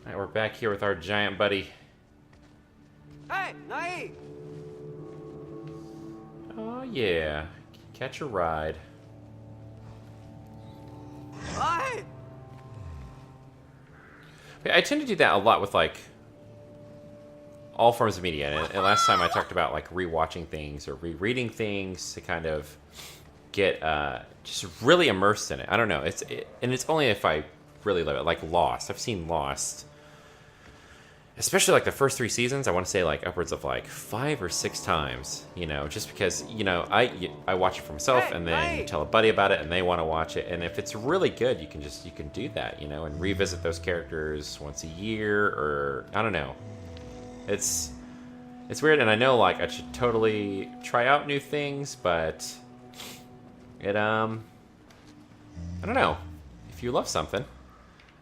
Alright, we're back here with our giant buddy. Hey, Nai! Oh yeah, catch a ride. Hey! I tend to do that a lot with like all forms of media. And last time I talked about like rewatching things or rereading things to kind of get just really immersed in it. I don't know. And it's only if I really love it. Like Lost. I've seen Lost, especially like the first 3 seasons. I want to say like upwards of like 5 or 6 times. You know, just because I watch it for myself, and then tell a buddy about it, and they want to watch it. And if it's really good, you can do that. You know, and revisit those characters once a year, or I don't know. It's weird, and I know like I should totally try out new things, but it I don't know. If you love something,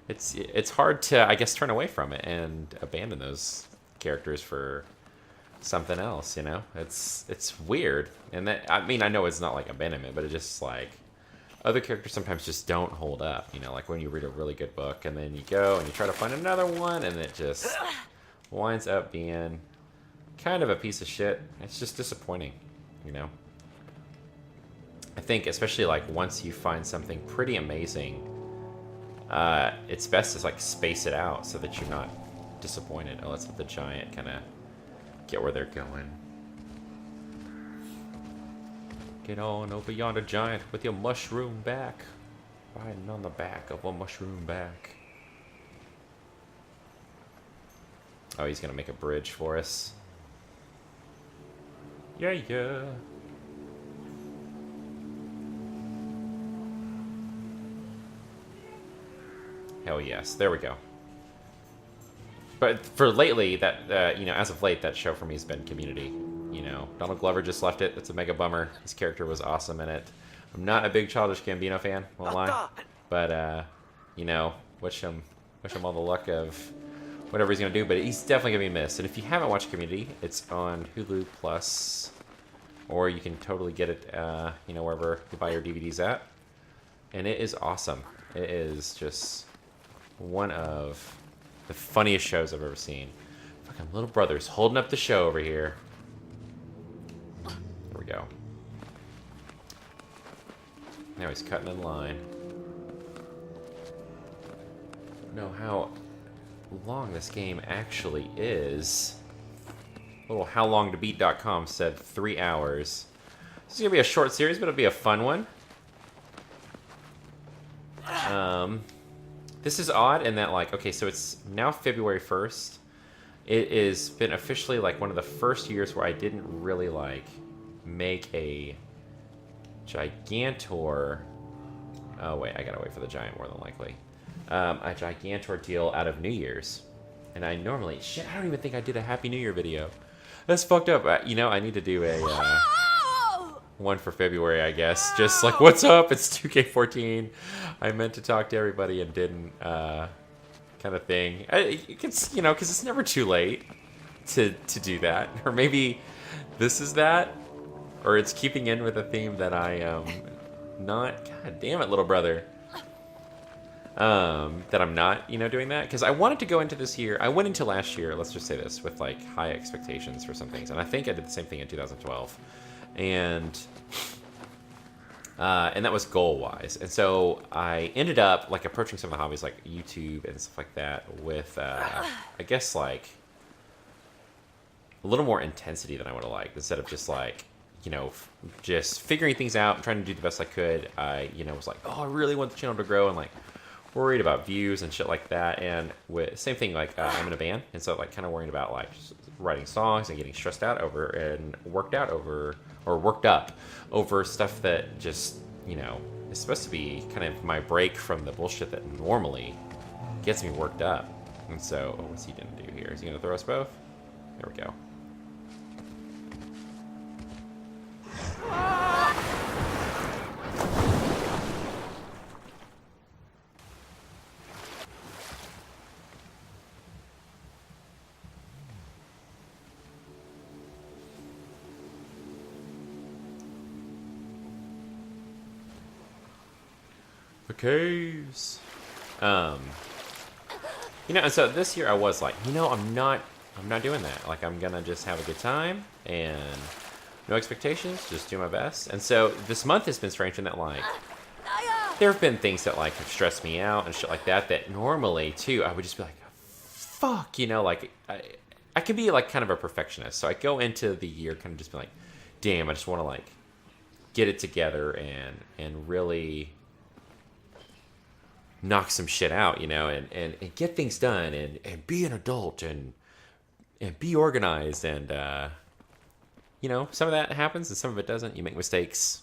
it's hard to, I guess, turn away from it and abandon those characters for something else. You know, it's weird, and that, I mean, I know it's not like abandonment, but it's just like other characters sometimes just don't hold up. You know, like when you read a really good book and then you go and you try to find another one, and it just winds up being kind of a piece of shit. It's just disappointing, you know. I think especially like once you find something pretty amazing, it's best to like space it out so that you're not disappointed. Oh, let's let the giant kind of get where they're going. Get on over yonder, giant, with your mushroom back, riding on the back of a mushroom back. Oh, he's gonna make a bridge for us. Yeah, yeah. Hell yes. There we go. But for lately, that as of late, that show for me has been Community. You know, Donald Glover just left it. That's a mega bummer. His character was awesome in it. I'm not a big Childish Gambino fan, won't lie. But wish him all the luck of whatever he's gonna do. But he's definitely gonna be missed. And if you haven't watched Community, it's on Hulu Plus, or you can totally get it, wherever you buy your DVDs at. And it is awesome. It is just one of the funniest shows I've ever seen. Fucking little brothers holding up the show over here. There we go. Now he's cutting in line. Know how long this game actually is. Little howlongtobeat.com said 3 hours. This is gonna be a short series, but it'll be a fun one. This is odd in that, like, okay, so it's now February 1st. It has been officially, like, one of the first years where I didn't really, like, make a Gigantor... Oh, wait, I gotta wait for the giant more than likely. A Gigantor deal out of New Year's. And I normally... Shit, I don't even think I did a Happy New Year video. That's fucked up. I need to do a... one for February, I guess. Just like, what's up? It's 2K14. I meant to talk to everybody and didn't, kind of thing. It's, because it's never too late to do that. Or maybe this is that, or it's keeping in with a theme that I am not. God damn it, little brother. That I'm not, doing that. Because I wanted to go into this year. I went into last year, let's just say this, with like high expectations for some things. And I think I did the same thing in 2012. And that was goal-wise. And so I ended up, like, approaching some of the hobbies, like YouTube and stuff like that, with, I guess, like, a little more intensity than I would have liked. Instead of just, like, just figuring things out and trying to do the best I could, I, was like, oh, I really want the channel to grow, and, like, worried about views and shit like that. And with same thing, like, I'm in a band, and so, like, kind of worrying about, like, just writing songs and getting stressed out over and worked up over stuff that just, is supposed to be kind of my break from the bullshit that normally gets me worked up. And so, what's he gonna do here? Is he gonna throw us both? There we go. The caves. And so this year I was like, I'm not doing that. Like, I'm gonna just have a good time and no expectations, just do my best. And so this month has been strange in that, like, there have been things that, like, have stressed me out and shit like that, that normally, too, I would just be like, fuck, like, I can be, like, kind of a perfectionist. So I go into the year kind of just be like, damn, I just want to, like, get it together and really knock some shit out, and get things done and be an adult and be organized. And, some of that happens and some of it doesn't. You make mistakes.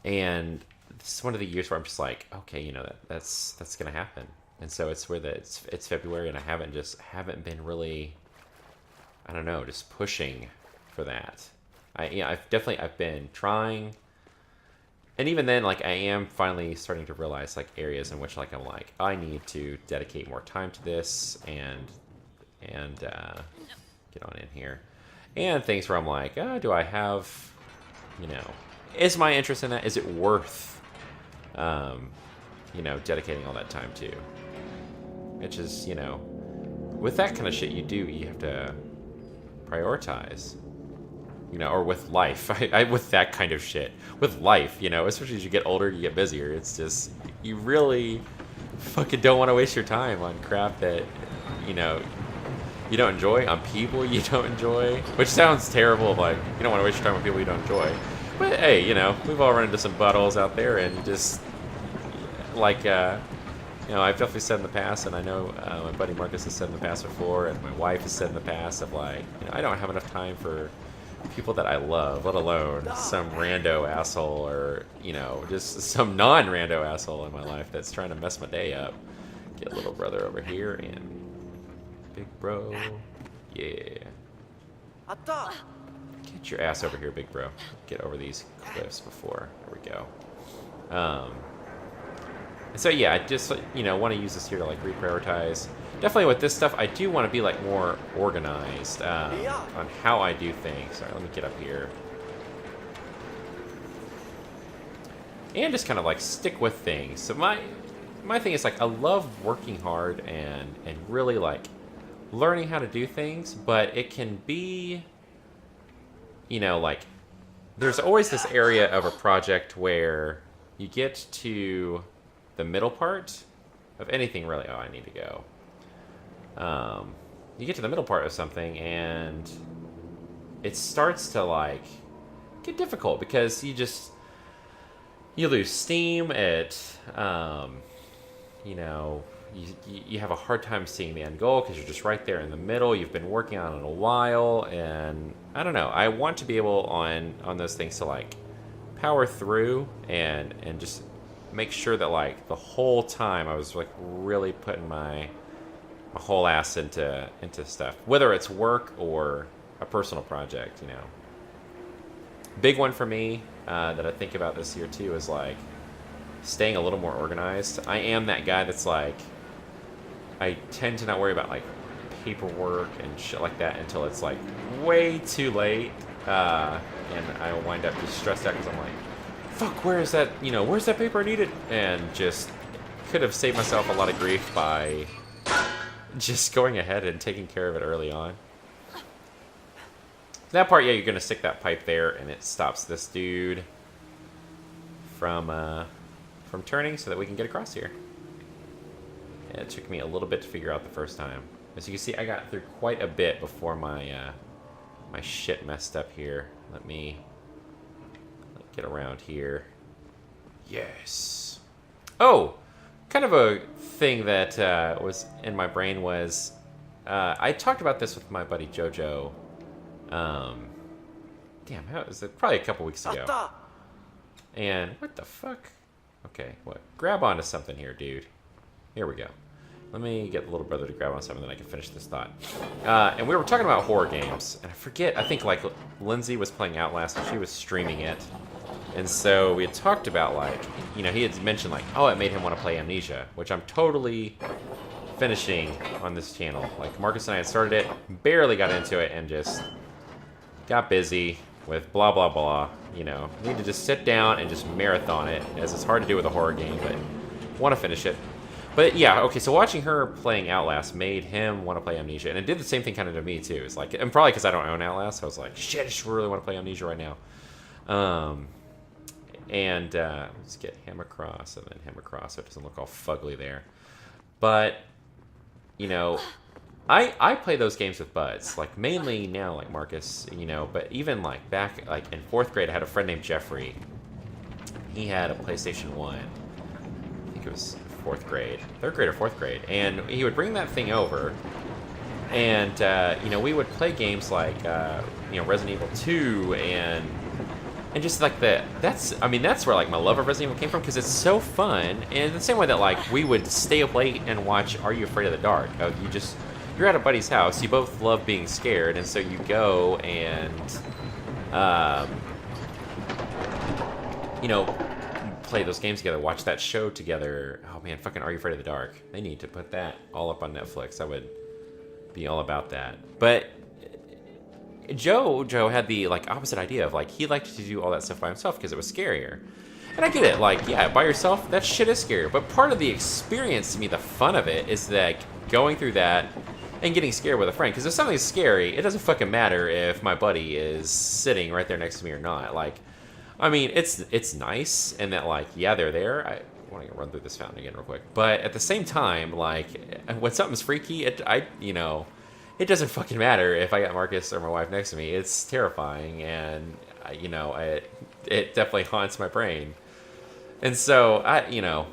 And this is one of the years where I'm just like, okay, that's going to happen. And so it's where it's February and I haven't been really, I don't know, just pushing for that. I've been trying. And even then, like, I am finally starting to realize, like, areas in which, like, I'm like, I need to dedicate more time to this and get on in here. And things where I'm like, do I have, is my interest in that? Is it worth, dedicating all that time to? Which is, with that kind of shit you have to prioritize. Or with life. With that kind of shit. With life, especially as you get older, you get busier. It's just, you really fucking don't want to waste your time on crap that, you don't enjoy, on people you don't enjoy. Which sounds terrible, like, you don't want to waste your time on people you don't enjoy. But hey, we've all run into some buttholes out there, and you just, like, I've definitely said in the past, and I know my buddy Marcus has said in the past before, and my wife has said in the past of, like, I don't have enough time for people that I love, let alone some rando asshole or, just some non-rando asshole in my life that's trying to mess my day up. Get little brother over here and big bro. Yeah. Get your ass over here, big bro. Get over these cliffs before. There we go. And so, yeah, I just, want to use this here to, like, reprioritize. Definitely with this stuff, I do want to be, like, more organized on how I do things. Sorry, let me get up here. And just kind of, like, stick with things. So my thing is, like, I love working hard and really, like, learning how to do things. But it can be, like, there's always this area of a project where you get to the middle part of anything, really. Oh, I need to go. You get to the middle part of something and it starts to, like, get difficult because you lose steam. You have a hard time seeing the end goal because you're just right there in the middle. You've been working on it a while, and I don't know. I want to be able on those things to, like, power through and just make sure that, like, the whole time I was, like, really putting my whole ass into stuff, whether it's work or a personal project. Big one for me that I think about this year too is, like, staying a little more organized. I am that guy that's like, I tend to not worry about, like, paperwork and shit like that until it's, like, way too late, and I wind up just stressed out because I'm like, fuck, where's that paper I needed? And just could have saved myself a lot of grief by just going ahead and taking care of it early on. That part, yeah, you're going to stick that pipe there, and it stops this dude from turning so that we can get across here. And it took me a little bit to figure out the first time. As you can see, I got through quite a bit before my shit messed up here. Let me get around here. Yes. Oh! Kind of a thing that was in my brain was, I talked about this with my buddy Jojo. Damn, how was it? Probably a couple weeks ago. And what the fuck? Okay, what? Grab onto something here, dude. Here we go. Let me get the little brother to grab on something, then I can finish this thought. And we were talking about horror games, and I forget. I think, like, Lindsay was playing Outlast, and she was streaming it. And so we had talked about, like, he had mentioned, like, oh, it made him want to play Amnesia, which I'm totally finishing on this channel. Like, Marcus and I had started it, barely got into it, and just got busy with blah, blah, blah. Need to just sit down and just marathon it, as it's hard to do with a horror game, but want to finish it. But yeah, okay, so watching her playing Outlast made him want to play Amnesia, and it did the same thing kind of to me too. It's like, and probably because I don't own Outlast, so I was like, shit, I just really want to play Amnesia right now. And let's get him across, and then him across, so it doesn't look all fugly there. But you know, I play those games with buds, like mainly now, like Marcus, you know, but even like back like in 4th grade, I had a friend named Jeffrey. He had a PlayStation 1. I think it was 4th grade, 3rd grade or 4th grade, and he would bring that thing over, and you know, we would play games like you know, Resident Evil 2 and just like that's where like my love of Resident Evil came from, because it's so fun. And the same way that like we would stay up late and watch Are You Afraid of the Dark? You're at a buddy's house, you both love being scared, and so you go and you know, play those games together, watch that show together. Oh man, fucking Are You Afraid of the Dark? They need to put that all up on Netflix. I would be all about that. But Joe had the like opposite idea of like he liked to do all that stuff by himself because it was scarier. And I get it, like, yeah, by yourself, that shit is scarier. But part of the experience to me, the fun of it, is that going through that and getting scared with a friend. Because if something's scary, it doesn't fucking matter if my buddy is sitting right there next to me or not. Like, I mean, it's nice, and that like, yeah, they're there. I want to run through this fountain again real quick. But at the same time, like, when something's freaky, you know, it doesn't fucking matter if I got Marcus or my wife next to me. It's terrifying, and you know, it definitely haunts my brain. And so you know,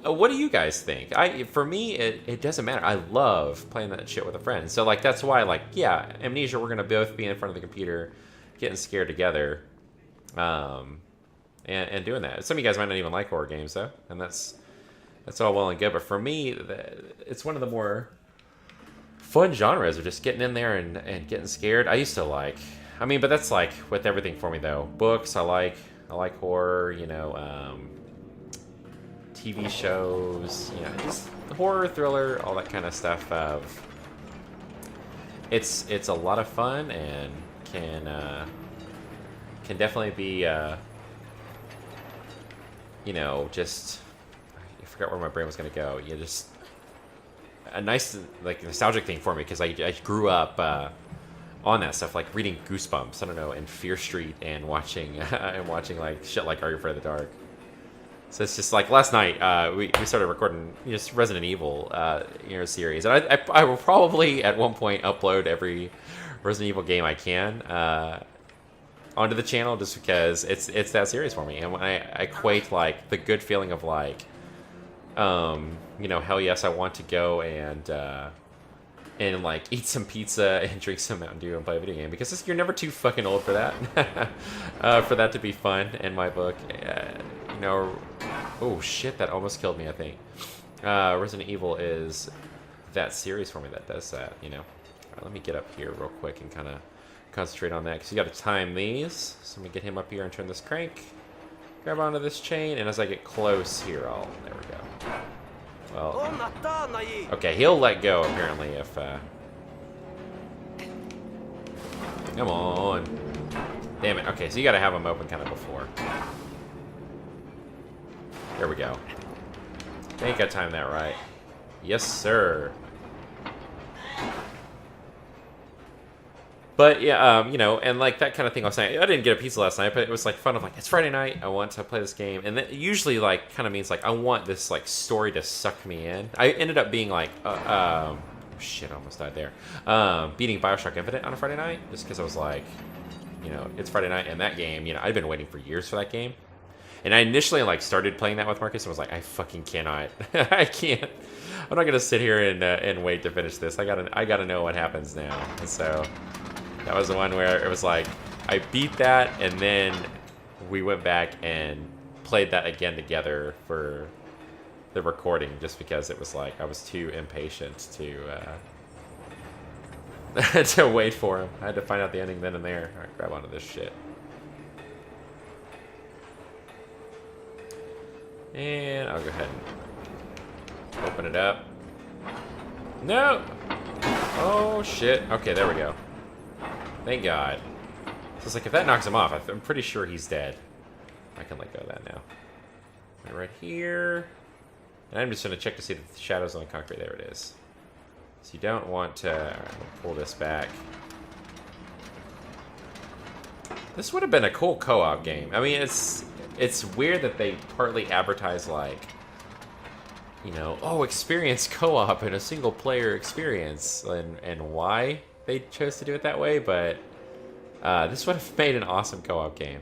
what do you guys think? For me, it doesn't matter. I love playing that shit with a friend. So like, that's why, like, yeah, Amnesia, we're gonna both be in front of the computer, getting scared together, and doing that. Some of you guys might not even like horror games though, and that's all well and good. But for me, it's one of the more fun genres of just getting in there and getting scared. I used to like, I mean, but that's like with everything for me though. Books, I like horror, you know, TV shows, you know, just horror, thriller, all that kind of stuff. It's a lot of fun and can definitely be, you know, just, I forgot where my brain was gonna go. You just a nice like nostalgic thing for me, because I grew up on that stuff, like reading Goosebumps, I don't know, and Fear Street, and watching like shit like Are You Afraid of the Dark. So it's just like last night we started recording just Resident Evil you know, series, and I will probably at one point upload every Resident Evil game I can onto the channel, just because it's that series for me. And when I equate like the good feeling of like, you know, hell yes, I want to go and like eat some pizza and drink some Mountain Dew and play a video game, because you're never too fucking old for that. For that to be fun in my book. You know, oh shit, that almost killed me, I think. Resident Evil is that series for me that does that, you know. All right, let me get up here real quick and kind of concentrate on that, because you got to time these. So let me get him up here and turn this crank. Grab onto this chain, and as I get close here, there we go. Well, okay, he'll let go apparently if, come on. Damn it. Okay, so you gotta have them open kind of before. There we go. I think I timed that right. Yes, sir. But yeah, you know, and like that kind of thing I was saying, I didn't get a pizza last night, but it was like fun of like, it's Friday night, I want to play this game. And that usually like kind of means like, I want this like story to suck me in. I ended up being like, shit, I almost died there. Beating Bioshock Infinite on a Friday night, just because I was like, you know, it's Friday night, and that game, you know, I'd been waiting for years for that game. And I initially like started playing that with Marcus and was like, I fucking cannot, I can't. I'm not gonna sit here and wait to finish this. I gotta know what happens now. And so that was the one where it was like, I beat that, and then we went back and played that again together for the recording, just because it was like, I was too impatient to to wait for him. I had to find out the ending then and there. All right, grab onto this shit. And I'll go ahead and open it up. No! Oh, shit. Okay, there we go. Thank God. So it's like, if that knocks him off, I'm pretty sure he's dead. I can let go of that now. Right here. And I'm just going to check to see the shadows on the concrete. There it is. So you don't want to... Alright, we'll pull this back. This would have been a cool co-op game. I mean, it's weird that they partly advertise like, you know, oh, experience co-op and a single player experience, and why they chose to do it that way, but this would have made an awesome co-op game.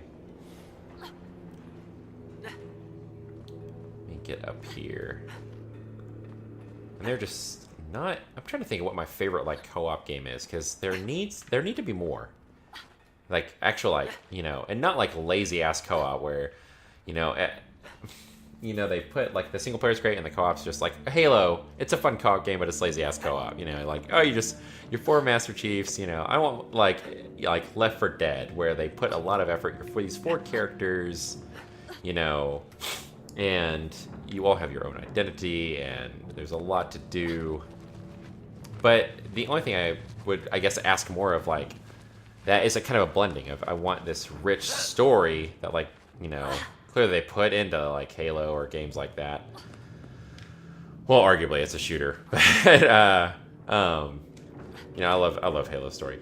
Let me get up here. And they're just not... I'm trying to think of what my favorite like co-op game is, because there need to be more. Like, actual, like, you know, and not like lazy-ass co-op where, you know, they put, like, the single player's great and the co-op's just like, Halo, it's a fun co-op game, but it's lazy-ass co-op, you know, like, oh, you're 4 Master Chiefs, you know, I want, like Left 4 Dead, where they put a lot of effort for these 4 characters, you know, and you all have your own identity, and there's a lot to do, but the only thing I would, I guess, ask more of, like, that is a kind of a blending of, I want this rich story that, like, you know, clearly they put into, like, Halo or games like that. Well, arguably, it's a shooter. But, you know, I love Halo's story.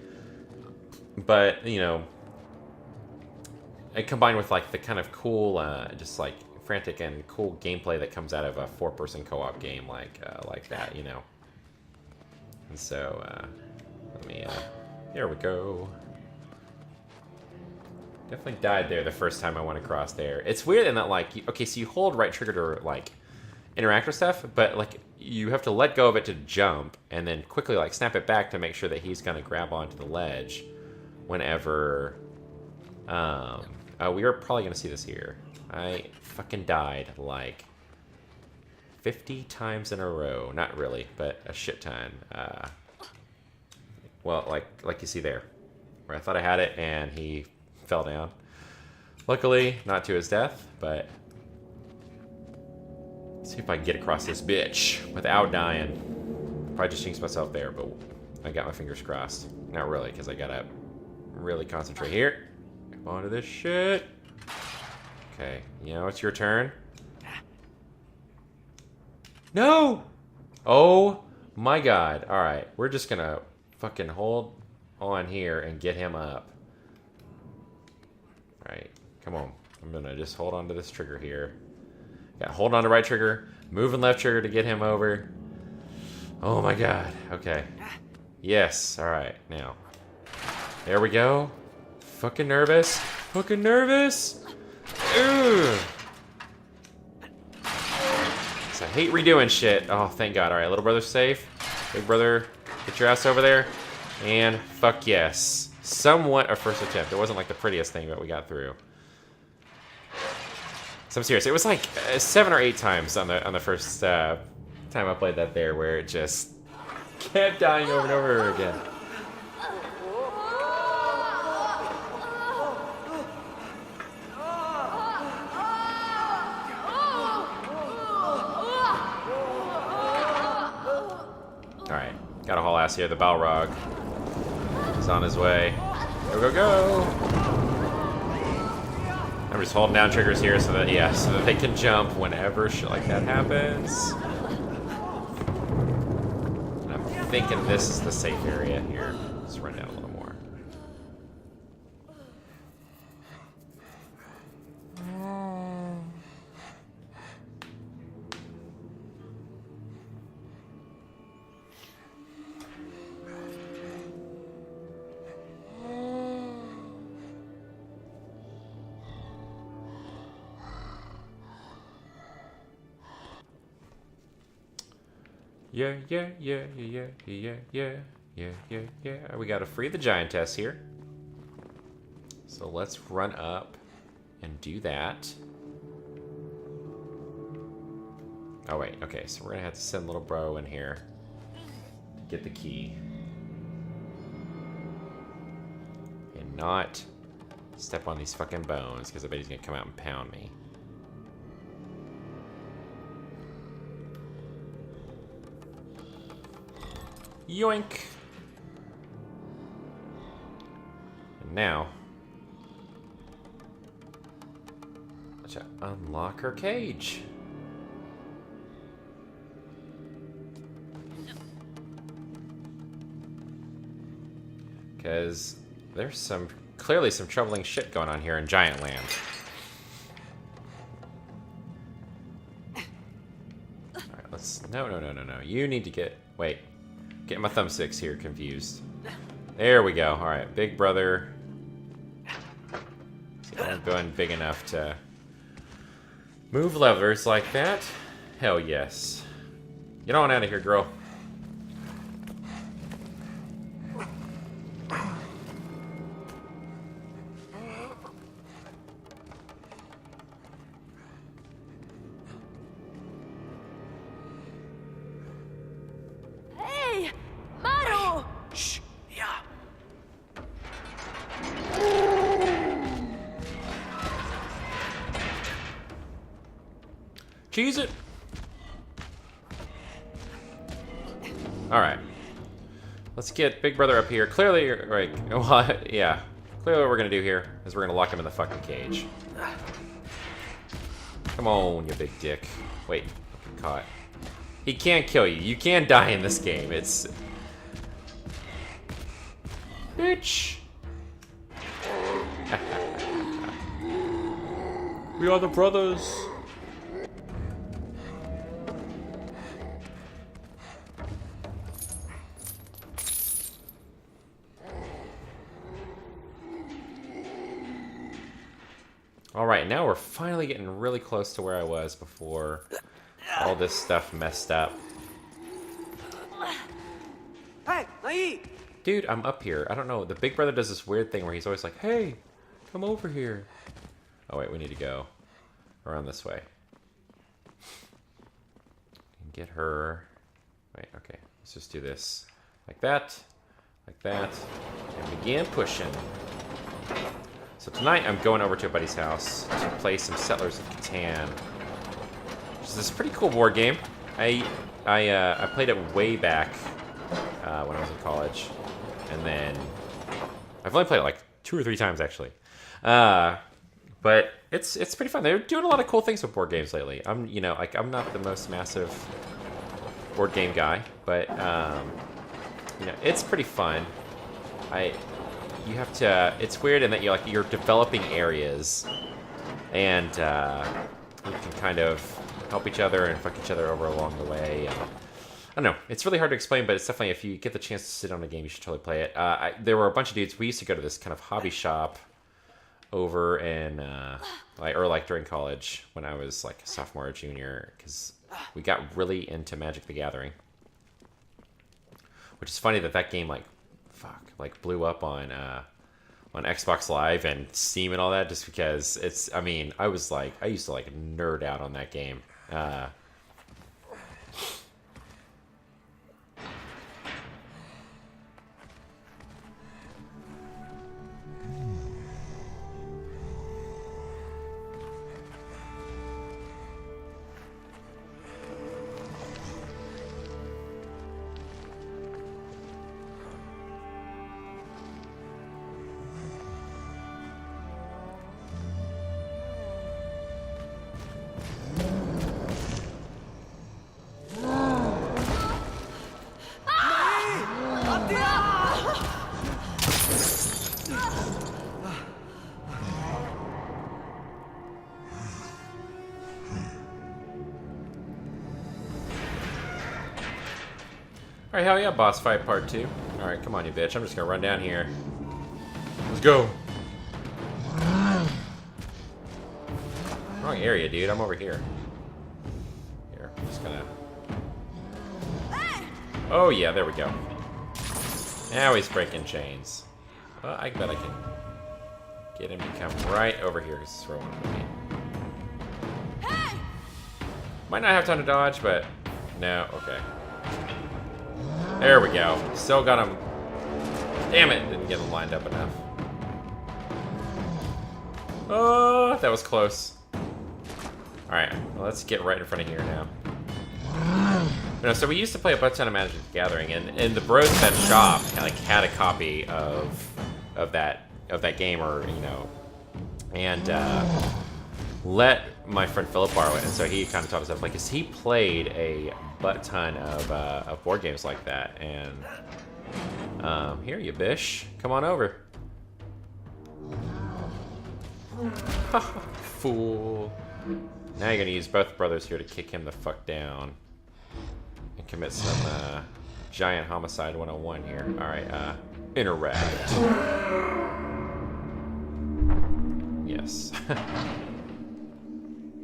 But, you know, and combined with, like, the kind of cool, just, like, frantic and cool gameplay that comes out of a 4-person co-op game like that, you know. And so, let me, there we go. Definitely died there the first time I went across there. It's weird in that, like, okay, so you hold right trigger to, like, interact with stuff, but, like, you have to let go of it to jump, and then quickly, like, snap it back to make sure that he's going to grab onto the ledge whenever, we are probably going to see this here. I fucking died, like, 50 times in a row. Not really, but a shit ton. Well, like you see there, where I thought I had it, and he fell down. Luckily, not to his death, but let's see if I can get across this bitch without dying. Probably just jinxed myself there, but I got my fingers crossed. Not really, because I gotta really concentrate here. Come on to this shit. Okay, you know, it's your turn. No! Oh my god. Alright, we're just gonna fucking hold on here and get him up. Alright, come on. I'm gonna just hold on to this trigger here. Yeah, hold on to right trigger, move and left trigger to get him over. Oh my god. Okay. Yes, alright, now. There we go. Fucking nervous. Fucking nervous. Ugh. I hate redoing shit. Oh, thank God. Alright, little brother's safe. Big brother, get your ass over there. And fuck yes. Somewhat a first attempt. It wasn't like the prettiest thing, but we got through. So I'm serious. It was like 7 or 8 times on the first time I played that there where it just kept dying over and over again. Alright, gotta haul ass here. The Balrog is on his way. Go, go, go! I'm just holding down triggers here so that, yeah, so that they can jump whenever shit like that happens. And I'm thinking this is the safe area here. Let's run down a little more. Yeah, yeah, yeah, yeah, yeah, yeah, yeah, yeah, yeah. We gotta free the giantess here. So let's run up and do that. Oh wait, okay, so we're gonna have to send little bro in here to get the key. And not step on these fucking bones, because I bet he's gonna come out and pound me. Yoink! And now, let's unlock her cage. Because there's clearly some troubling shit going on here in Giant Land. Alright, let's... No. You need to get... Wait. Get my thumbsticks here confused. There we go. Alright, big brother. I'm going big enough to move levers like that. Hell yes. Get on out of here, girl. Hey, Maru! Shh. Yeah. Cheese it. Alright. Let's get Big Brother up here. Clearly, right. Well, yeah. Clearly what we're going to do here is we're going to lock him in the fucking cage. Come on, you big dick. Wait. I'm caught. He can't kill you. You can die in this game. It's... Bitch. We are the brothers. Alright, now we're finally getting really close to where I was before all this stuff messed up. Hey, Nai! Dude, I'm up here. I don't know. The Big Brother does this weird thing where he's always like, hey, come over here. Oh, wait, we need to go around this way. And get her. Wait, okay. Let's just do this. Like that. Like that. And begin pushing. So tonight I'm going over to a buddy's house to play some Settlers of Catan. Which is this pretty cool board game. I played it way back when I was in college. And then I've only played it like 2 or 3 times actually. But it's pretty fun. They're doing a lot of cool things with board games lately. I'm not the most massive board game guy, but it's pretty fun. You have to. It's weird in that you're developing areas, and you can kind of help each other and fuck each other over along the way. And, I don't know. It's really hard to explain, but it's definitely, if you get the chance to sit on a game, you should totally play it. There were a bunch of dudes. We used to go to this kind of hobby shop over in like during college when I was like a sophomore or junior, because we got really into Magic the Gathering. Which is funny that game blew up on Xbox Live and Steam and all that, just because I used to nerd out on that game. Alright, hell yeah, boss fight part 2. Alright, come on, you bitch. I'm just gonna run down here. Let's go. Wrong area, dude. I'm over here. Here, I'm just gonna... Oh, yeah, there we go. Now he's breaking chains. Well, I bet I can get him to come right over here, because it's where I want him to be. Might not have time to dodge, but... No, okay. There we go. Still got him. Damn it, didn't get him lined up enough. Oh, that was close. Alright, well, let's get right in front of here now. So we used to play a bunch of Magic the Gathering, and the bros at that shop had a copy of that game, or and let my friend Philip borrow it, and so he kind of taught us stuff. Cause he played a butt ton of board games like that, and Here, you bish. Come on over. Fool. Now you're gonna use both brothers here to kick him the fuck down. And commit some, giant homicide 101 here. Alright, interact. Yes.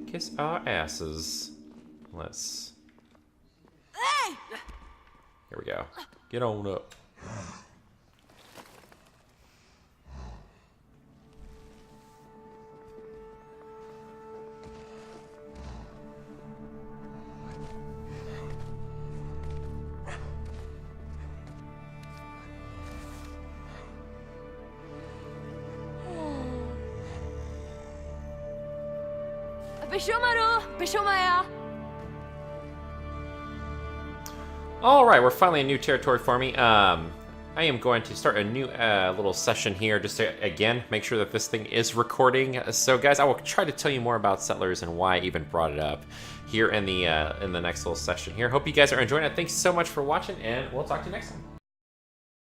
Kiss our asses. Let's... Hey! Here we go. Get on up. Alright, we're finally in new territory for me. I am going to start a new little session here just to, again, make sure that this thing is recording. So guys, I will try to tell you more about Settlers and why I even brought it up here in the next little session here. Hope you guys are enjoying it. Thanks so much for watching, and we'll talk to you next time.